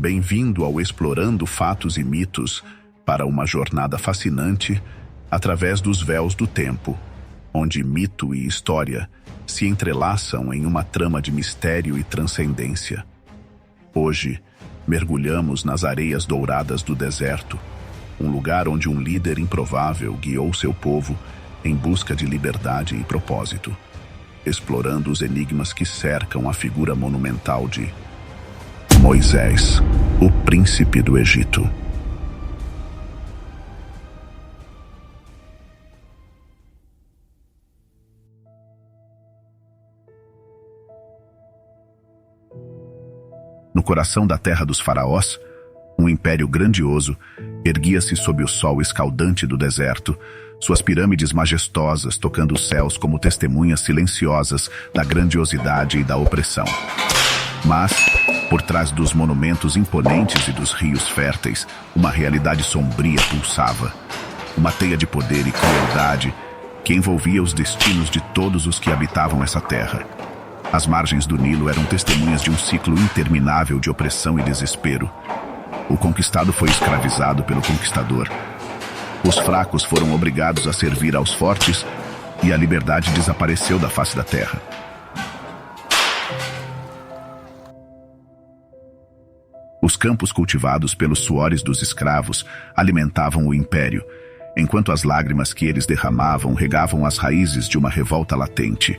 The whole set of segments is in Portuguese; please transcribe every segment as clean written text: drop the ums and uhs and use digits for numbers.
Bem-vindo ao Explorando Fatos e Mitos para uma jornada fascinante através dos véus do tempo, onde mito e história se entrelaçam em uma trama de mistério e transcendência. Hoje, mergulhamos nas areias douradas do deserto, um lugar onde um líder improvável guiou seu povo em busca de liberdade e propósito, explorando os enigmas que cercam a figura monumental de Moisés, o príncipe do Egito. No coração da terra dos faraós, um império grandioso erguia-se sob o sol escaldante do deserto, suas pirâmides majestosas tocando os céus como testemunhas silenciosas da grandiosidade e da opressão. Mas, por trás dos monumentos imponentes e dos rios férteis, uma realidade sombria pulsava. Uma teia de poder e crueldade que envolvia os destinos de todos os que habitavam essa terra. As margens do Nilo eram testemunhas de um ciclo interminável de opressão e desespero. O conquistado foi escravizado pelo conquistador. Os fracos foram obrigados a servir aos fortes e a liberdade desapareceu da face da terra. Os campos cultivados pelos suores dos escravos alimentavam o império, enquanto as lágrimas que eles derramavam regavam as raízes de uma revolta latente.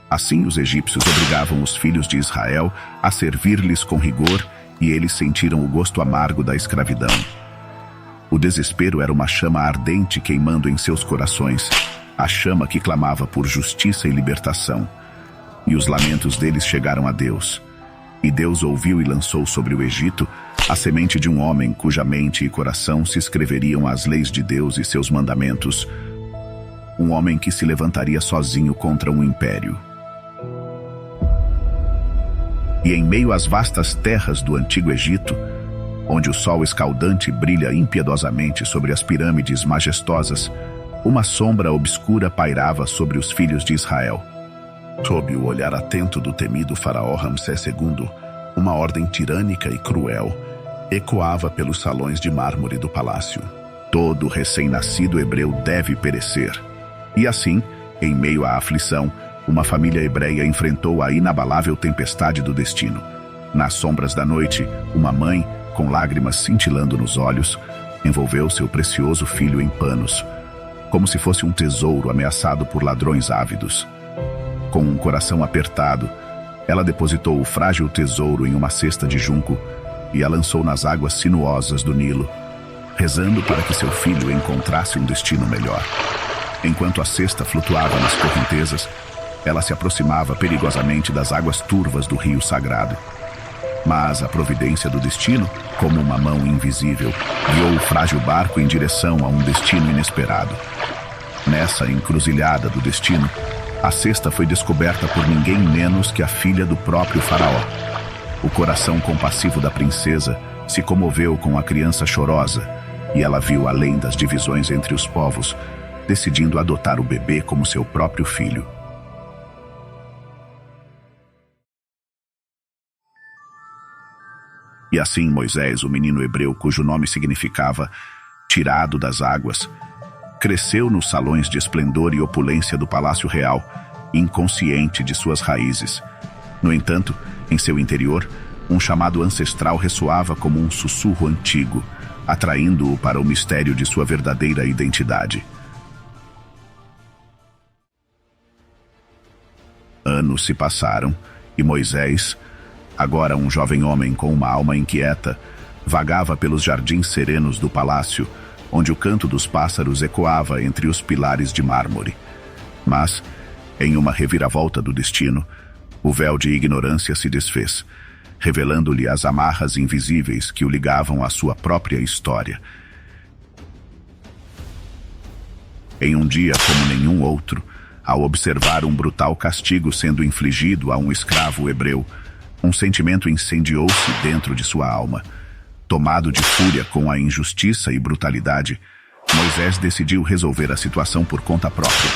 Assim, os egípcios obrigavam os filhos de Israel a servir-lhes com rigor e eles sentiram o gosto amargo da escravidão. O desespero era uma chama ardente queimando em seus corações, a chama que clamava por justiça e libertação. E os lamentos deles chegaram a Deus. E Deus ouviu e lançou sobre o Egito a semente de um homem cuja mente e coração se escreveriam às leis de Deus e seus mandamentos. Um homem que se levantaria sozinho contra um império. E em meio às vastas terras do antigo Egito, onde o sol escaldante brilha impiedosamente sobre as pirâmides majestosas, uma sombra obscura pairava sobre os filhos de Israel. Sob o olhar atento do temido faraó Ramsés II, uma ordem tirânica e cruel ecoava pelos salões de mármore do palácio. Todo recém-nascido hebreu deve perecer. E assim, em meio à aflição, uma família hebreia enfrentou a inabalável tempestade do destino. Nas sombras da noite, uma mãe, com lágrimas cintilando nos olhos, envolveu seu precioso filho em panos, como se fosse um tesouro ameaçado por ladrões ávidos. Com um coração apertado, ela depositou o frágil tesouro em uma cesta de junco e a lançou nas águas sinuosas do Nilo, rezando para que seu filho encontrasse um destino melhor. Enquanto a cesta flutuava nas correntezas, ela se aproximava perigosamente das águas turvas do rio sagrado. Mas a providência do destino, como uma mão invisível, guiou o frágil barco em direção a um destino inesperado. Nessa encruzilhada do destino, a cesta foi descoberta por ninguém menos que a filha do próprio faraó. O coração compassivo da princesa se comoveu com a criança chorosa e ela viu além das divisões entre os povos, decidindo adotar o bebê como seu próprio filho. E assim Moisés, o menino hebreu cujo nome significava tirado das águas, cresceu nos salões de esplendor e opulência do Palácio Real, inconsciente de suas raízes. No entanto, em seu interior, um chamado ancestral ressoava como um sussurro antigo, atraindo-o para o mistério de sua verdadeira identidade. Anos se passaram e Moisés, agora um jovem homem com uma alma inquieta, vagava pelos jardins serenos do palácio, onde o canto dos pássaros ecoava entre os pilares de mármore. Mas, em uma reviravolta do destino, o véu de ignorância se desfez, revelando-lhe as amarras invisíveis que o ligavam à sua própria história. Em um dia como nenhum outro, ao observar um brutal castigo sendo infligido a um escravo hebreu, um sentimento incendiou-se dentro de sua alma. Tomado de fúria com a injustiça e brutalidade, Moisés decidiu resolver a situação por conta própria.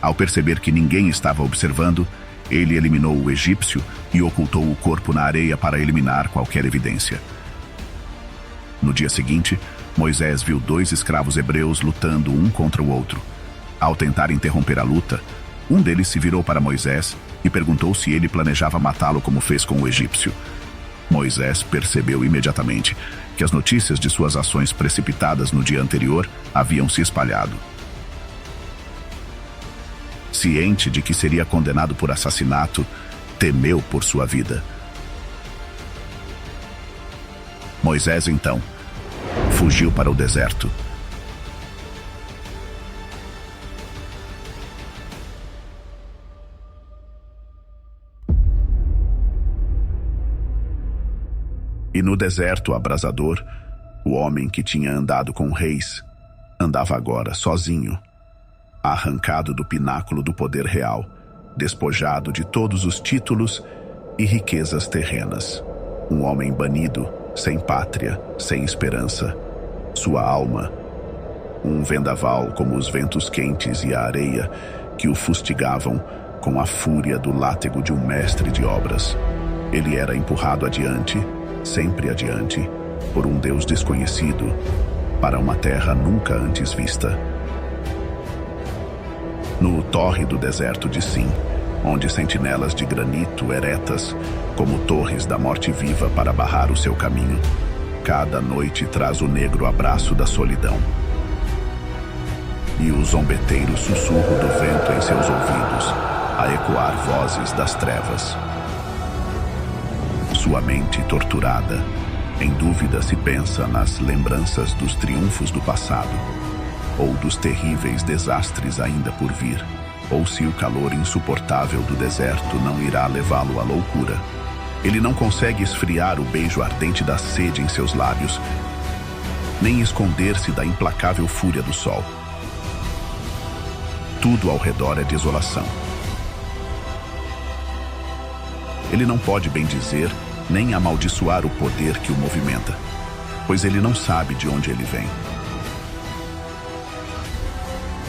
Ao perceber que ninguém estava observando, Ele eliminou o egípcio e ocultou o corpo na areia para eliminar qualquer evidência. No dia seguinte, Moisés viu 2 escravos hebreus lutando um contra o outro. Ao tentar interromper a luta, um deles se virou para Moisés e perguntou se ele planejava matá-lo como fez com o egípcio. Moisés percebeu imediatamente que as notícias de suas ações precipitadas no dia anterior haviam se espalhado. Ciente de que seria condenado por assassinato, temeu por sua vida. Moisés, então, fugiu para o deserto. E no deserto abrasador, o homem que tinha andado com reis andava agora sozinho, arrancado do pináculo do poder real, despojado de todos os títulos e riquezas terrenas. Um homem banido, sem pátria, sem esperança. Sua alma, um vendaval como os ventos quentes e a areia que o fustigavam com a fúria do látego de um mestre de obras. Ele era empurrado adiante, sempre adiante, por um Deus desconhecido, para uma terra nunca antes vista. No tórrido deserto de Sim, onde sentinelas de granito eretas como torres da morte-viva para barrar o seu caminho, cada noite traz o negro abraço da solidão. E o zombeteiro sussurro do vento em seus ouvidos, a ecoar vozes das trevas. Sua mente torturada, em dúvida se pensa nas lembranças dos triunfos do passado, ou dos terríveis desastres ainda por vir, ou se o calor insuportável do deserto não irá levá-lo à loucura. Ele não consegue esfriar o beijo ardente da sede em seus lábios, nem esconder-se da implacável fúria do sol. Tudo ao redor é desolação. Ele não pode bendizer nem amaldiçoar o poder que o movimenta, pois ele não sabe de onde ele vem.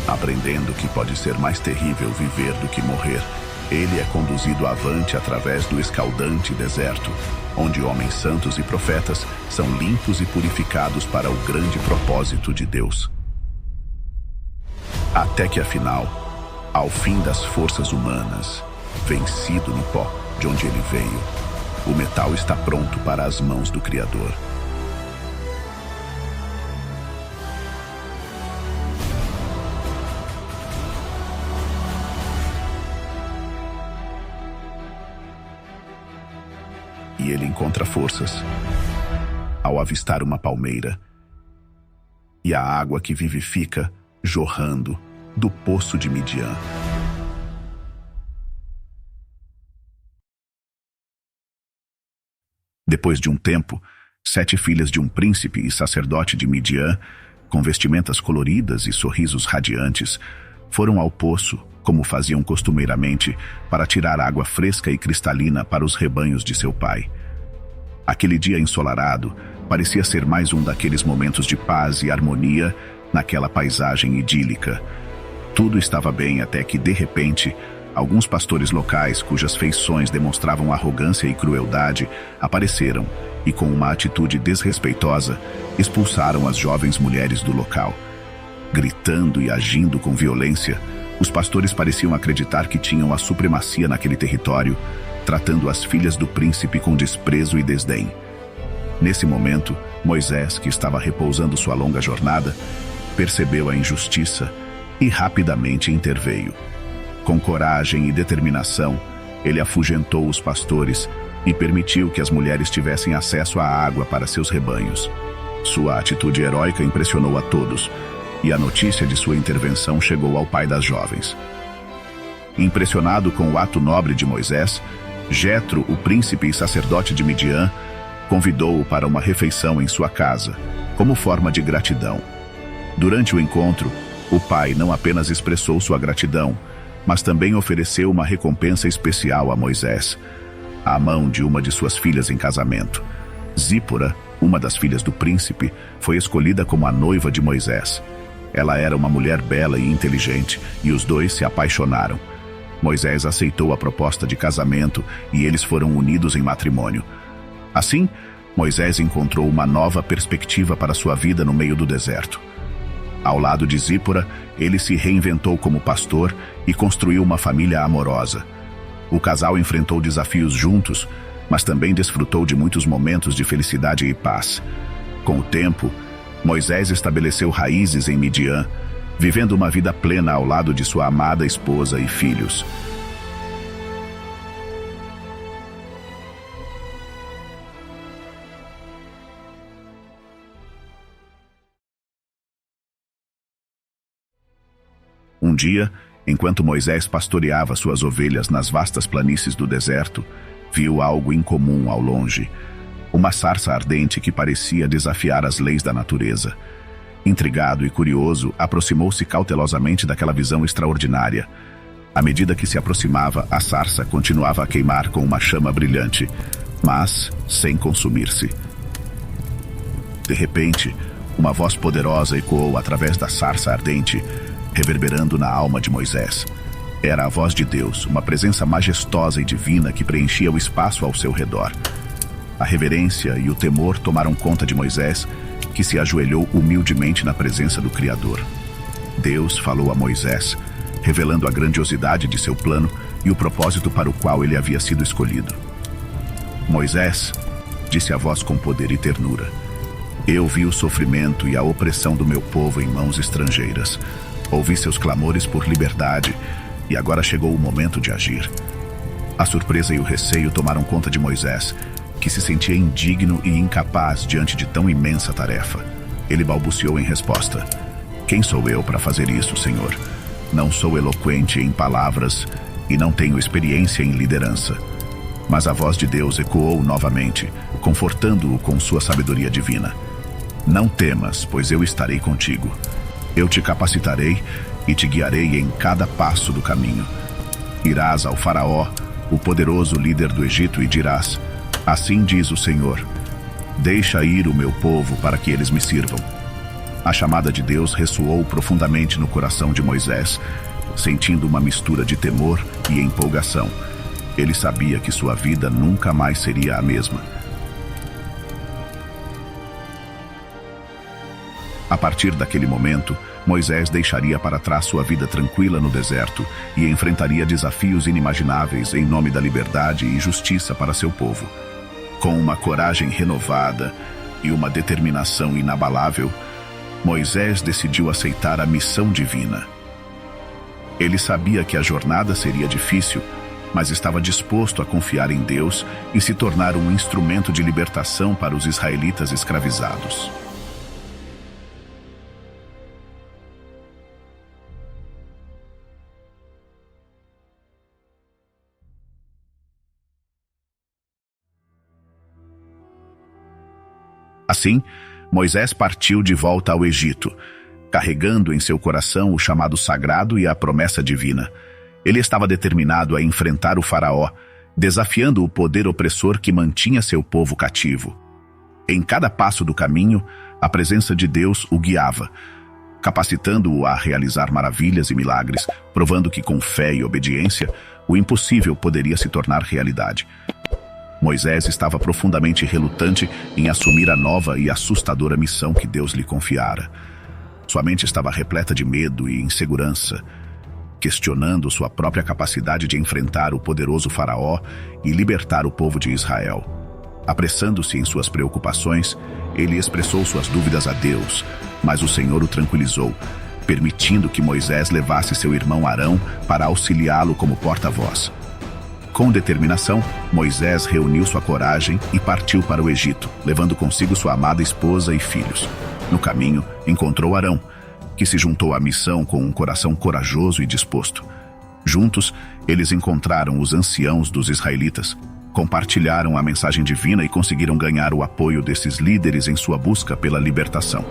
Aprendendo que pode ser mais terrível viver do que morrer, ele é conduzido avante através do escaldante deserto, onde homens santos e profetas são limpos e purificados para o grande propósito de Deus. Até que, afinal, ao fim das forças humanas, vencido no pó de onde ele veio, o metal está pronto para as mãos do Criador. E ele encontra forças ao avistar uma palmeira e a água que vivifica jorrando do poço de Midian. Depois de um tempo, 7 filhas de um príncipe e sacerdote de Midian, com vestimentas coloridas e sorrisos radiantes, foram ao poço, como faziam costumeiramente, para tirar água fresca e cristalina para os rebanhos de seu pai. Aquele dia ensolarado parecia ser mais um daqueles momentos de paz e harmonia naquela paisagem idílica. Tudo estava bem até que, de repente, alguns pastores locais, cujas feições demonstravam arrogância e crueldade, apareceram e, com uma atitude desrespeitosa, expulsaram as jovens mulheres do local. Gritando e agindo com violência, os pastores pareciam acreditar que tinham a supremacia naquele território, tratando as filhas do príncipe com desprezo e desdém. Nesse momento, Moisés, que estava repousando sua longa jornada, percebeu a injustiça e rapidamente interveio. Com coragem e determinação, ele afugentou os pastores e permitiu que as mulheres tivessem acesso à água para seus rebanhos. Sua atitude heróica impressionou a todos, e a notícia de sua intervenção chegou ao pai das jovens. Impressionado com o ato nobre de Moisés, Jetro, o príncipe e sacerdote de Midian, convidou-o para uma refeição em sua casa, como forma de gratidão. Durante o encontro, o pai não apenas expressou sua gratidão, mas também ofereceu uma recompensa especial a Moisés, a mão de uma de suas filhas em casamento. Zípora, uma das filhas do príncipe, foi escolhida como a noiva de Moisés. Ela era uma mulher bela e inteligente, e os dois se apaixonaram. Moisés aceitou a proposta de casamento e eles foram unidos em matrimônio. Assim, Moisés encontrou uma nova perspectiva para sua vida no meio do deserto. Ao lado de Zípora, ele se reinventou como pastor e construiu uma família amorosa. O casal enfrentou desafios juntos, mas também desfrutou de muitos momentos de felicidade e paz. Com o tempo, Moisés estabeleceu raízes em Midian, vivendo uma vida plena ao lado de sua amada esposa e filhos. Um dia, enquanto Moisés pastoreava suas ovelhas nas vastas planícies do deserto, viu algo incomum ao longe. Uma sarça ardente que parecia desafiar as leis da natureza. Intrigado e curioso, aproximou-se cautelosamente daquela visão extraordinária. À medida que se aproximava, a sarça continuava a queimar com uma chama brilhante, mas sem consumir-se. De repente, uma voz poderosa ecoou através da sarça ardente, reverberando na alma de Moisés. Era a voz de Deus, uma presença majestosa e divina que preenchia o espaço ao seu redor. A reverência e o temor tomaram conta de Moisés, que se ajoelhou humildemente na presença do Criador. Deus falou a Moisés, revelando a grandiosidade de seu plano e o propósito para o qual ele havia sido escolhido. Moisés, disse a voz com poder e ternura, eu vi o sofrimento e a opressão do meu povo em mãos estrangeiras. Ouvi seus clamores por liberdade e agora chegou o momento de agir. A surpresa e o receio tomaram conta de Moisés, que se sentia indigno e incapaz diante de tão imensa tarefa. Ele balbuciou em resposta: quem sou eu para fazer isso, Senhor? Não sou eloquente em palavras e não tenho experiência em liderança. Mas a voz de Deus ecoou novamente, confortando-o com sua sabedoria divina. Não temas, pois eu estarei contigo. Eu te capacitarei e te guiarei em cada passo do caminho. Irás ao Faraó, o poderoso líder do Egito, e dirás: assim diz o Senhor, deixa ir o meu povo para que eles me sirvam. A chamada de Deus ressoou profundamente no coração de Moisés, sentindo uma mistura de temor e empolgação. Ele sabia que sua vida nunca mais seria a mesma. A partir daquele momento, Moisés deixaria para trás sua vida tranquila no deserto e enfrentaria desafios inimagináveis em nome da liberdade e justiça para seu povo. Com uma coragem renovada e uma determinação inabalável, Moisés decidiu aceitar a missão divina. Ele sabia que a jornada seria difícil, mas estava disposto a confiar em Deus e se tornar um instrumento de libertação para os israelitas escravizados. Assim, Moisés partiu de volta ao Egito, carregando em seu coração o chamado sagrado e a promessa divina. Ele estava determinado a enfrentar o Faraó, desafiando o poder opressor que mantinha seu povo cativo. Em cada passo do caminho, a presença de Deus o guiava, capacitando-o a realizar maravilhas e milagres, provando que com fé e obediência, o impossível poderia se tornar realidade. Moisés estava profundamente relutante em assumir a nova e assustadora missão que Deus lhe confiara. Sua mente estava repleta de medo e insegurança, questionando sua própria capacidade de enfrentar o poderoso Faraó e libertar o povo de Israel. Apressando-se em suas preocupações, ele expressou suas dúvidas a Deus, mas o Senhor o tranquilizou, permitindo que Moisés levasse seu irmão Arão para auxiliá-lo como porta-voz. Com determinação, Moisés reuniu sua coragem e partiu para o Egito, levando consigo sua amada esposa e filhos. No caminho, encontrou Arão, que se juntou à missão com um coração corajoso e disposto. Juntos, eles encontraram os anciãos dos israelitas, compartilharam a mensagem divina e conseguiram ganhar o apoio desses líderes em sua busca pela libertação.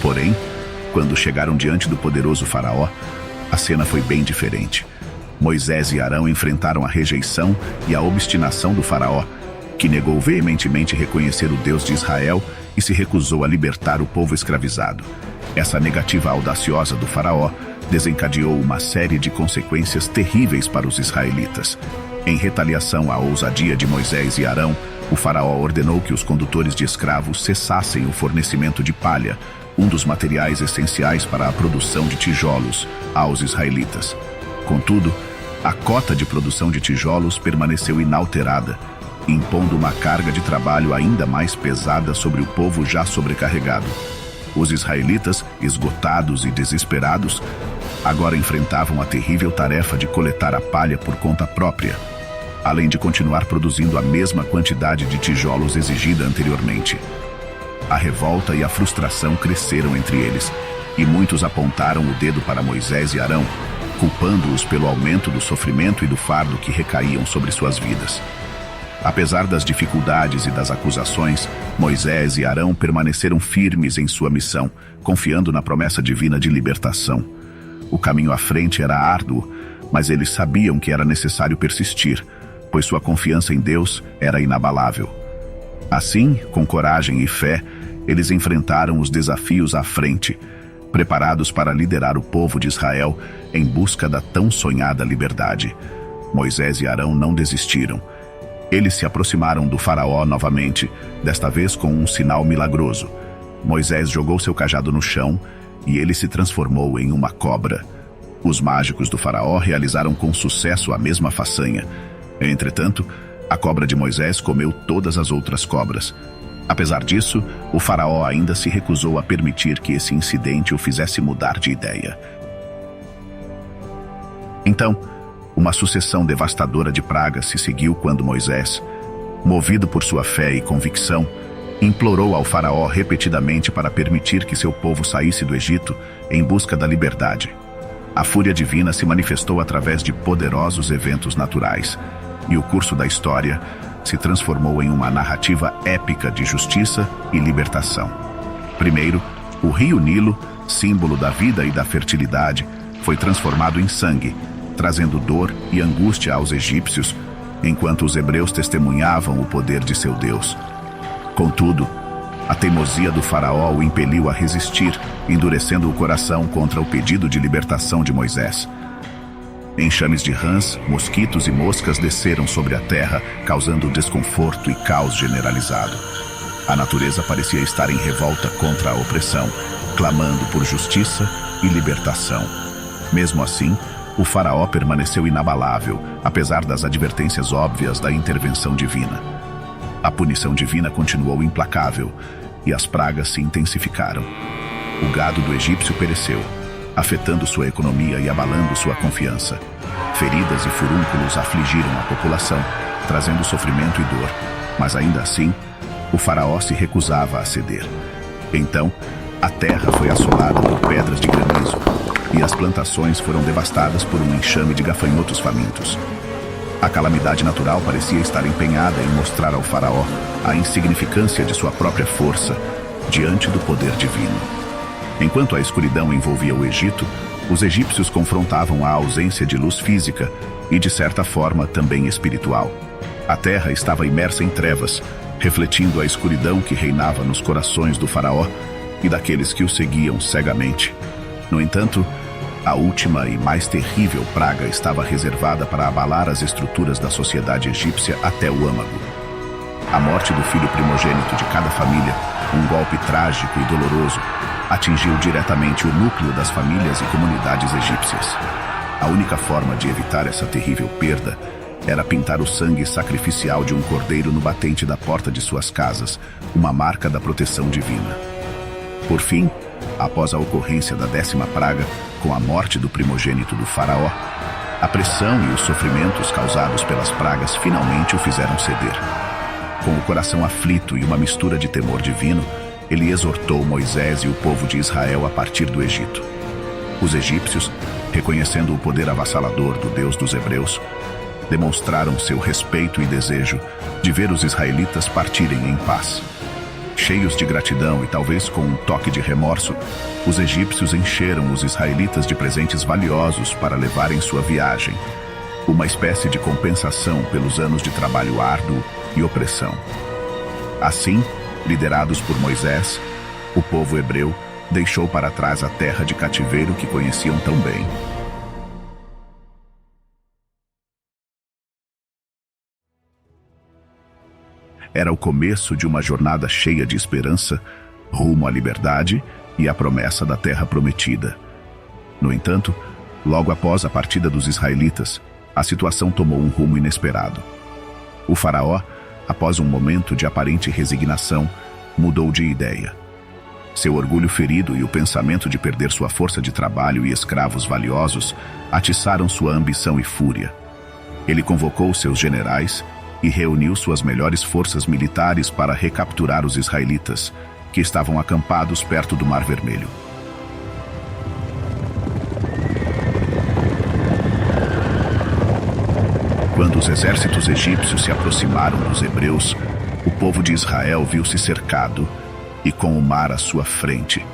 Porém, quando chegaram diante do poderoso Faraó, a cena foi bem diferente. Moisés e Arão enfrentaram a rejeição e a obstinação do Faraó, que negou veementemente reconhecer o Deus de Israel e se recusou a libertar o povo escravizado. Essa negativa audaciosa do Faraó desencadeou uma série de consequências terríveis para os israelitas. Em retaliação à ousadia de Moisés e Arão, o faraó ordenou que os condutores de escravos cessassem o fornecimento de palha, um dos materiais essenciais para a produção de tijolos, aos israelitas. Contudo, a cota de produção de tijolos permaneceu inalterada, impondo uma carga de trabalho ainda mais pesada sobre o povo já sobrecarregado. Os israelitas, esgotados e desesperados, agora enfrentavam a terrível tarefa de coletar a palha por conta própria, além de continuar produzindo a mesma quantidade de tijolos exigida anteriormente. A revolta e a frustração cresceram entre eles, e muitos apontaram o dedo para Moisés e Arão, culpando-os pelo aumento do sofrimento e do fardo que recaíam sobre suas vidas. Apesar das dificuldades e das acusações, Moisés e Arão permaneceram firmes em sua missão, confiando na promessa divina de libertação. O caminho à frente era árduo, mas eles sabiam que era necessário persistir, pois sua confiança em Deus era inabalável. Assim, com coragem e fé, eles enfrentaram os desafios à frente, preparados para liderar o povo de Israel em busca da tão sonhada liberdade. Moisés e Arão não desistiram. Eles se aproximaram do faraó novamente, desta vez com um sinal milagroso. Moisés jogou seu cajado no chão e ele se transformou em uma cobra. Os mágicos do faraó realizaram com sucesso a mesma façanha. Entretanto, a cobra de Moisés comeu todas as outras cobras. Apesar disso, o faraó ainda se recusou a permitir que esse incidente o fizesse mudar de ideia. Então, uma sucessão devastadora de pragas se seguiu quando Moisés, movido por sua fé e convicção, implorou ao faraó repetidamente para permitir que seu povo saísse do Egito em busca da liberdade. A fúria divina se manifestou através de poderosos eventos naturais, e o curso da história se transformou em uma narrativa épica de justiça e libertação. Primeiro, o rio Nilo, símbolo da vida e da fertilidade, foi transformado em sangue, trazendo dor e angústia aos egípcios, enquanto os hebreus testemunhavam o poder de seu Deus. Contudo, a teimosia do faraó o impeliu a resistir, endurecendo o coração contra o pedido de libertação de Moisés. Enxames de rãs, mosquitos e moscas desceram sobre a terra, causando desconforto e caos generalizado. A natureza parecia estar em revolta contra a opressão, clamando por justiça e libertação. Mesmo assim, o faraó permaneceu inabalável, apesar das advertências óbvias da intervenção divina. A punição divina continuou implacável, e as pragas se intensificaram. O gado do egípcio pereceu, afetando sua economia e abalando sua confiança. Feridas e furúnculos afligiram a população, trazendo sofrimento e dor, mas ainda assim, o faraó se recusava a ceder. Então, a terra foi assolada por pedras de granizo, e as plantações foram devastadas por um enxame de gafanhotos famintos. A calamidade natural parecia estar empenhada em mostrar ao faraó a insignificância de sua própria força diante do poder divino. Enquanto a escuridão envolvia o Egito, os egípcios confrontavam a ausência de luz física e, de certa forma, também espiritual. A terra estava imersa em trevas, refletindo a escuridão que reinava nos corações do faraó e daqueles que o seguiam cegamente. No entanto, a última e mais terrível praga estava reservada para abalar as estruturas da sociedade egípcia até o âmago. A morte do filho primogênito de cada família, um golpe trágico e doloroso, atingiu diretamente o núcleo das famílias e comunidades egípcias. A única forma de evitar essa terrível perda era pintar o sangue sacrificial de um cordeiro no batente da porta de suas casas, uma marca da proteção divina. Por fim, após a ocorrência da 10ª praga, com a morte do primogênito do faraó, a pressão e os sofrimentos causados pelas pragas finalmente o fizeram ceder. Com o coração aflito e uma mistura de temor divino, ele exortou Moisés e o povo de Israel a partir do Egito. Os egípcios, reconhecendo o poder avassalador do Deus dos hebreus, demonstraram seu respeito e desejo de ver os israelitas partirem em paz. Cheios de gratidão e talvez com um toque de remorso, os egípcios encheram os israelitas de presentes valiosos para levar em sua viagem, uma espécie de compensação pelos anos de trabalho árduo e opressão. Assim, liderados por Moisés, o povo hebreu deixou para trás a terra de cativeiro que conheciam tão bem. Era o começo de uma jornada cheia de esperança, rumo à liberdade e à promessa da terra prometida. No entanto, logo após a partida dos israelitas, a situação tomou um rumo inesperado. O faraó, após um momento de aparente resignação, mudou de ideia. Seu orgulho ferido e o pensamento de perder sua força de trabalho e escravos valiosos atiçaram sua ambição e fúria. Ele convocou seus generais e reuniu suas melhores forças militares para recapturar os israelitas, que estavam acampados perto do Mar Vermelho. Quando os exércitos egípcios se aproximaram dos hebreus, o povo de Israel viu-se cercado e com o mar à sua frente.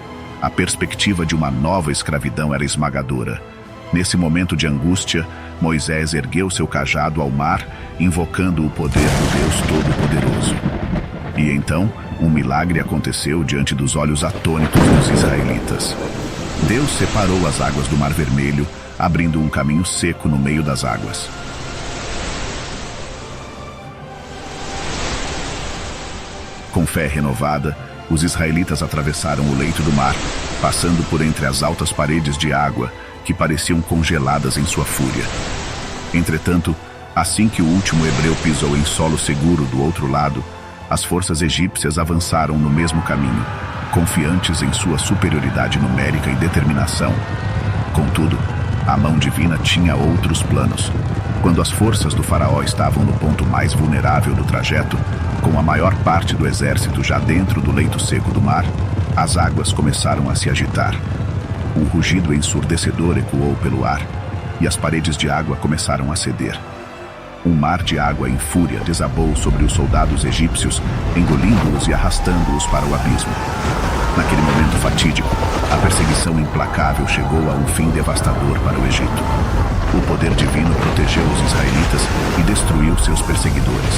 A perspectiva de uma nova escravidão era esmagadora. Nesse momento de angústia, Moisés ergueu seu cajado ao mar, invocando o poder do Deus Todo-Poderoso. E então, um milagre aconteceu diante dos olhos atônitos dos israelitas. Deus separou as águas do Mar Vermelho, abrindo um caminho seco no meio das águas. Com fé renovada, os israelitas atravessaram o leito do mar, passando por entre as altas paredes de água que pareciam congeladas em sua fúria. Entretanto, assim que o último hebreu pisou em solo seguro do outro lado, as forças egípcias avançaram no mesmo caminho, confiantes em sua superioridade numérica e determinação. Contudo, a mão divina tinha outros planos. Quando as forças do faraó estavam no ponto mais vulnerável do trajeto, com a maior parte do exército já dentro do leito seco do mar, as águas começaram a se agitar. Um rugido ensurdecedor ecoou pelo ar, e as paredes de água começaram a ceder. Um mar de água em fúria desabou sobre os soldados egípcios, engolindo-os e arrastando-os para o abismo. Naquele momento fatídico, a perseguição implacável chegou a um fim devastador para o Egito. O poder divino protegeu os israelitas e destruiu seus perseguidores.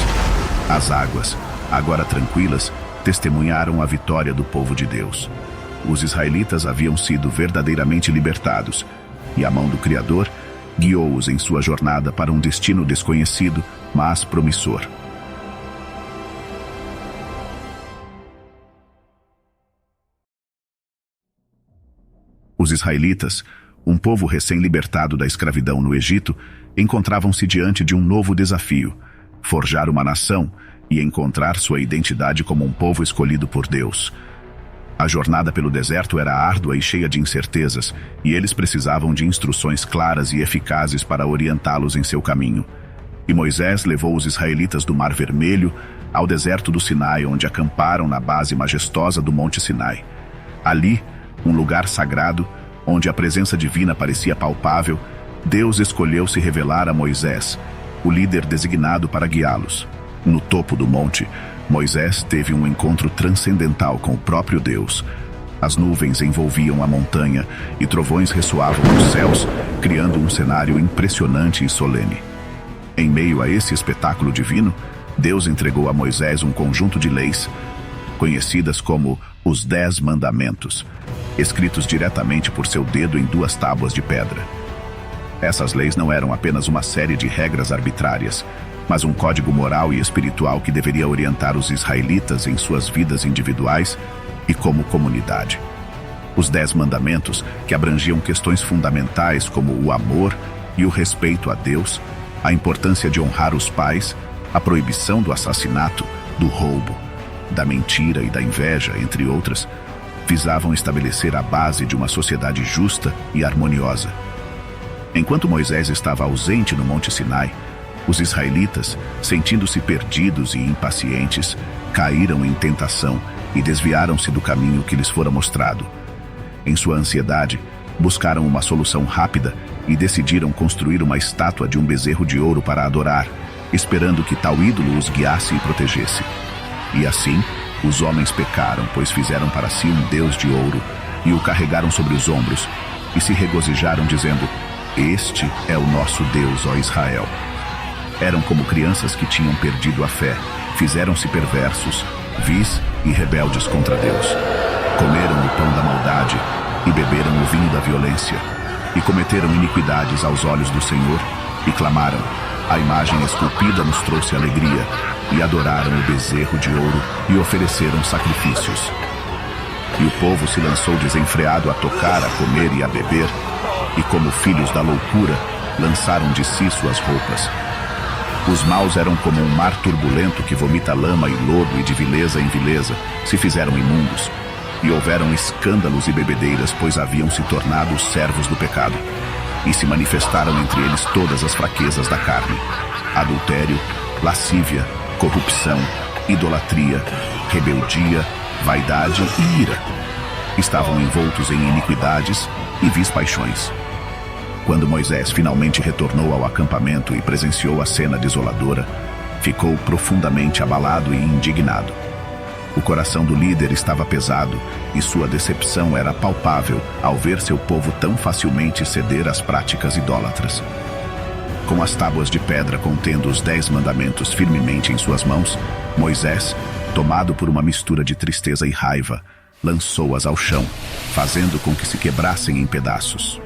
As águas, agora tranquilas, testemunharam a vitória do povo de Deus. Os israelitas haviam sido verdadeiramente libertados, e a mão do Criador guiou-os em sua jornada para um destino desconhecido, mas promissor. Os israelitas, um povo recém-libertado da escravidão no Egito, encontravam-se diante de um novo desafio: forjar uma nação e encontrar sua identidade como um povo escolhido por Deus. A jornada pelo deserto era árdua e cheia de incertezas, e eles precisavam de instruções claras e eficazes para orientá-los em seu caminho. E Moisés levou os israelitas do Mar Vermelho ao deserto do Sinai, onde acamparam na base majestosa do Monte Sinai. Ali, um lugar sagrado, onde a presença divina parecia palpável, Deus escolheu se revelar a Moisés, o líder designado para guiá-los. No topo do monte, Moisés teve um encontro transcendental com o próprio Deus. As nuvens envolviam a montanha e trovões ressoavam nos céus, criando um cenário impressionante e solene. Em meio a esse espetáculo divino, Deus entregou a Moisés um conjunto de leis, conhecidas como os 10 Mandamentos, escritos diretamente por seu dedo em 2 tábuas de pedra. Essas leis não eram apenas uma série de regras arbitrárias, mas um código moral e espiritual que deveria orientar os israelitas em suas vidas individuais e como comunidade. Os 10 mandamentos, que abrangiam questões fundamentais como o amor e o respeito a Deus, a importância de honrar os pais, a proibição do assassinato, do roubo, da mentira e da inveja, entre outras, visavam estabelecer a base de uma sociedade justa e harmoniosa. Enquanto Moisés estava ausente no Monte Sinai, os israelitas, sentindo-se perdidos e impacientes, caíram em tentação e desviaram-se do caminho que lhes fora mostrado. Em sua ansiedade, buscaram uma solução rápida e decidiram construir uma estátua de um bezerro de ouro para adorar, esperando que tal ídolo os guiasse e protegesse. E assim, os homens pecaram, pois fizeram para si um deus de ouro e o carregaram sobre os ombros, e se regozijaram dizendo: "Este é o nosso Deus, ó Israel." Eram como crianças que tinham perdido a fé, fizeram-se perversos, vis e rebeldes contra Deus. Comeram o pão da maldade e beberam o vinho da violência, e cometeram iniquidades aos olhos do Senhor, e clamaram: a imagem esculpida nos trouxe alegria, e adoraram o bezerro de ouro e ofereceram sacrifícios. E o povo se lançou desenfreado a tocar, a comer e a beber, e como filhos da loucura, lançaram de si suas roupas. Os maus eram como um mar turbulento que vomita lama e lodo, e de vileza em vileza se fizeram imundos. E houveram escândalos e bebedeiras, pois haviam se tornado servos do pecado. E se manifestaram entre eles todas as fraquezas da carne: adultério, lascívia, corrupção, idolatria, rebeldia, vaidade e ira. Estavam envoltos em iniquidades e vis paixões. Quando Moisés finalmente retornou ao acampamento e presenciou a cena desoladora, ficou profundamente abalado e indignado. O coração do líder estava pesado e sua decepção era palpável ao ver seu povo tão facilmente ceder às práticas idólatras. Com as tábuas de pedra contendo os 10 mandamentos firmemente em suas mãos, Moisés, tomado por uma mistura de tristeza e raiva, lançou-as ao chão, fazendo com que se quebrassem em pedaços.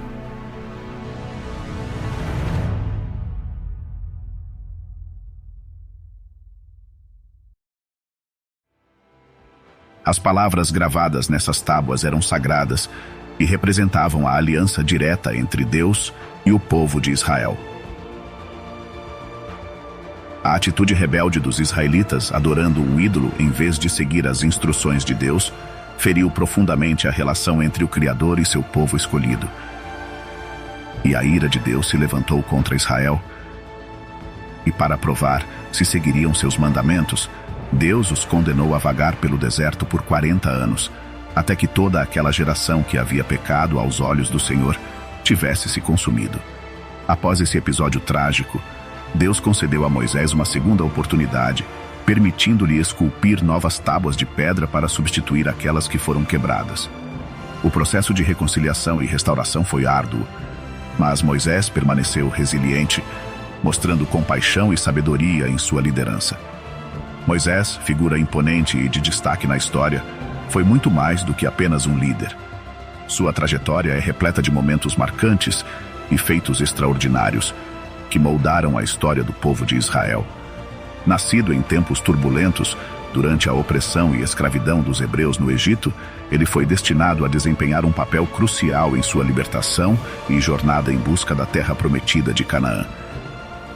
As palavras gravadas nessas tábuas eram sagradas e representavam a aliança direta entre Deus e o povo de Israel. A atitude rebelde dos israelitas, adorando um ídolo em vez de seguir as instruções de Deus, feriu profundamente a relação entre o Criador e seu povo escolhido. E a ira de Deus se levantou contra Israel. E para provar se seguiriam seus mandamentos, Deus os condenou a vagar pelo deserto por 40 anos, até que toda aquela geração que havia pecado aos olhos do Senhor tivesse se consumido. Após esse episódio trágico, Deus concedeu a Moisés uma segunda oportunidade, permitindo-lhe esculpir novas tábuas de pedra para substituir aquelas que foram quebradas. O processo de reconciliação e restauração foi árduo, mas Moisés permaneceu resiliente, mostrando compaixão e sabedoria em sua liderança. Moisés, figura imponente e de destaque na história, foi muito mais do que apenas um líder. Sua trajetória é repleta de momentos marcantes e feitos extraordinários que moldaram a história do povo de Israel. Nascido em tempos turbulentos, durante a opressão e escravidão dos hebreus no Egito, ele foi destinado a desempenhar um papel crucial em sua libertação e jornada em busca da terra prometida de Canaã.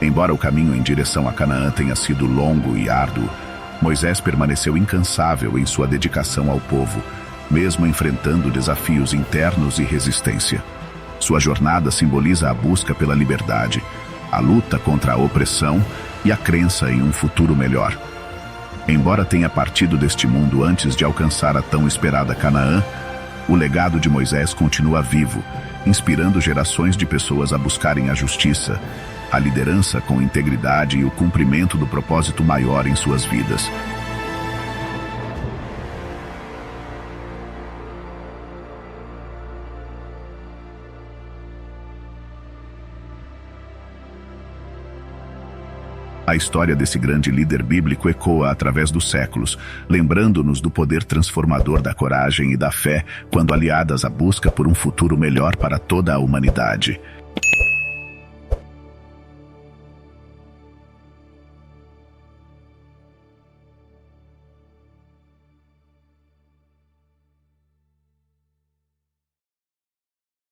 Embora o caminho em direção a Canaã tenha sido longo e árduo, Moisés permaneceu incansável em sua dedicação ao povo, mesmo enfrentando desafios internos e resistência. Sua jornada simboliza a busca pela liberdade, a luta contra a opressão e a crença em um futuro melhor. Embora tenha partido deste mundo antes de alcançar a tão esperada Canaã, o legado de Moisés continua vivo, inspirando gerações de pessoas a buscarem a justiça, a liderança com integridade e o cumprimento do propósito maior em suas vidas. A história desse grande líder bíblico ecoa através dos séculos, lembrando-nos do poder transformador da coragem e da fé quando aliadas à busca por um futuro melhor para toda a humanidade.